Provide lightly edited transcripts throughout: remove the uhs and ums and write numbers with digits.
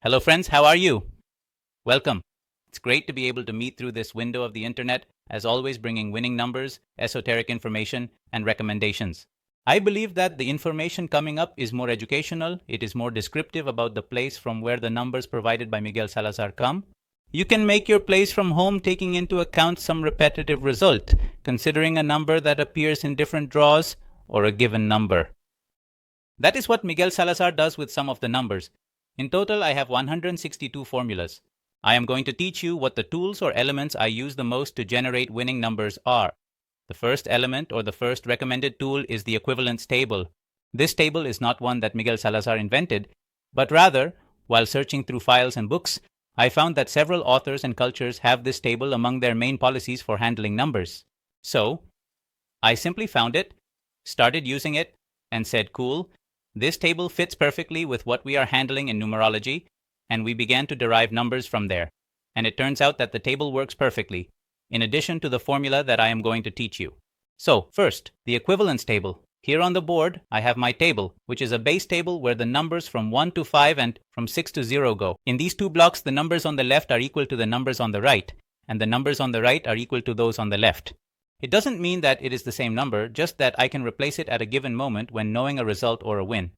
Hello friends, how are you? Welcome. It's great to be able to meet through this window of the internet, as always bringing winning numbers, esoteric information, and recommendations. I believe that the information coming up is more educational, it is more descriptive about the place from where the numbers provided by Miguel Salazar come. You can make your place from home taking into account some repetitive result, considering a number that appears in different draws or a given number. That is what Miguel Salazar does with some of the numbers. In total, I have 162 formulas. I am going to teach you what the tools or elements I use the most to generate winning numbers are. The first element or the first recommended tool is the equivalence table. This table is not one that Miguel Salazar invented, but rather, while searching through files and books, I found that several authors and cultures have this table among their main policies for handling numbers. So, I simply found it, started using it, and said, cool, this table fits perfectly with what we are handling in numerology, and we began to derive numbers from there. And it turns out that the table works perfectly, in addition to the formula that I am going to teach you. So, first, the equivalence table. Here on the board, I have my table, which is a base table where the numbers from 1 to 5 and from 6 to 0 go. In these two blocks, the numbers on the left are equal to the numbers on the right, and the numbers on the right are equal to those on the left. It doesn't mean that it is the same number, just that I can replace it at a given moment when knowing a result or a win.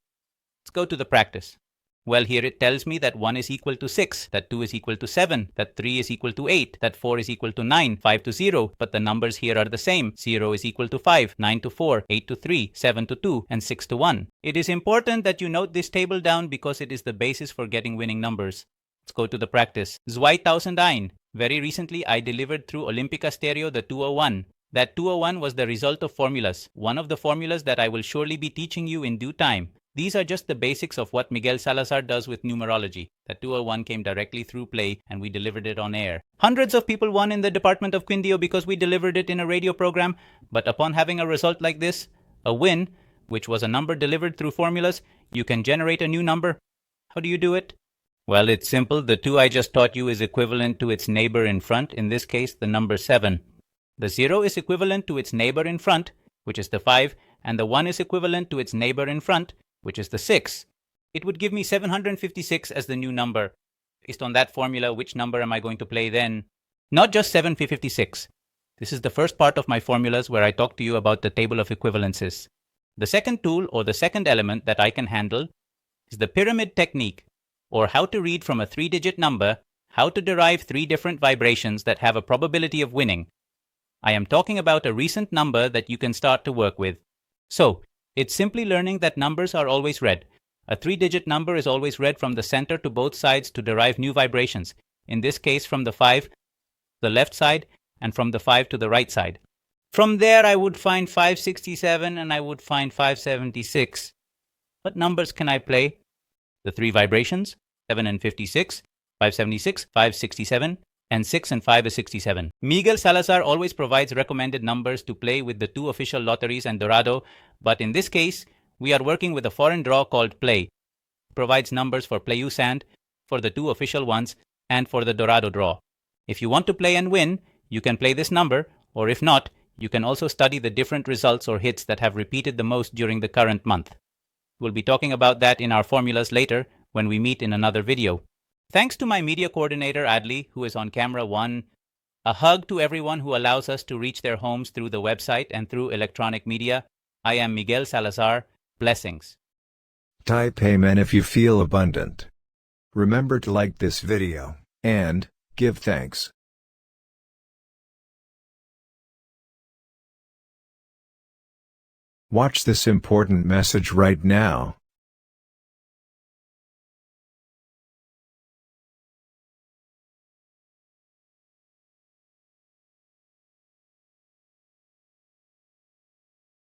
Let's go to the practice. Well, here it tells me that 1 is equal to 6, that 2 is equal to 7, that 3 is equal to 8, that 4 is equal to 9, 5 to 0, but the numbers here are the same. 0 is equal to 5, 9 to 4, 8 to 3, 7 to 2, and 6 to 1. It is important that you note this table down because it is the basis for getting winning numbers. Let's go to the practice. 2001. Very recently, I delivered through Olympica Stereo the 201. That 201 was the result of formulas, one of the formulas that I will surely be teaching you in due time. These are just the basics of what Miguel Salazar does with numerology. That 201 came directly through Play and we delivered it on air. Hundreds of people won in the department of Quindio because we delivered it in a radio program, but upon having a result like this, a win, which was a number delivered through formulas, you can generate a new number. How do you do it? Well, it's simple. The 2 I just taught you is equivalent to its neighbor in front, in this case the number 7. The 0 is equivalent to its neighbor in front, which is the 5, and the 1 is equivalent to its neighbor in front, which is the 6. It would give me 756 as the new number. Based on that formula, which number am I going to play then? Not just 756. This is the first part of my formulas where I talk to you about the table of equivalences. The second tool or the second element that I can handle is the pyramid technique, or how to read from a 3-digit number, how to derive 3 different vibrations that have a probability of winning. I am talking about a recent number that you can start to work with. So, it's simply learning that numbers are always read. A 3-digit number is always read from the center to both sides to derive new vibrations. In this case, from the 5 to the left side and from the 5 to the right side. From there, I would find 567 and I would find 576. What numbers can I play? The 3 vibrations, 7 and 56, 576, 567, and 6 and 5 is 67. Miguel Salazar always provides recommended numbers to play with the 2 official lotteries and Dorado, but in this case, we are working with a foreign draw called Play. It provides numbers for Play Sand, for the 2 official ones, and for the Dorado draw. If you want to play and win, you can play this number, or if not, you can also study the different results or hits that have repeated the most during the current month. We'll be talking about that in our formulas later when we meet in another video. Thanks to my media coordinator, Adli, who is on camera 1. A hug to everyone who allows us to reach their homes through the website and through electronic media. I am Miguel Salazar. Blessings. Type Amen if you feel abundant. Remember to like this video, and give thanks. Watch this important message right now.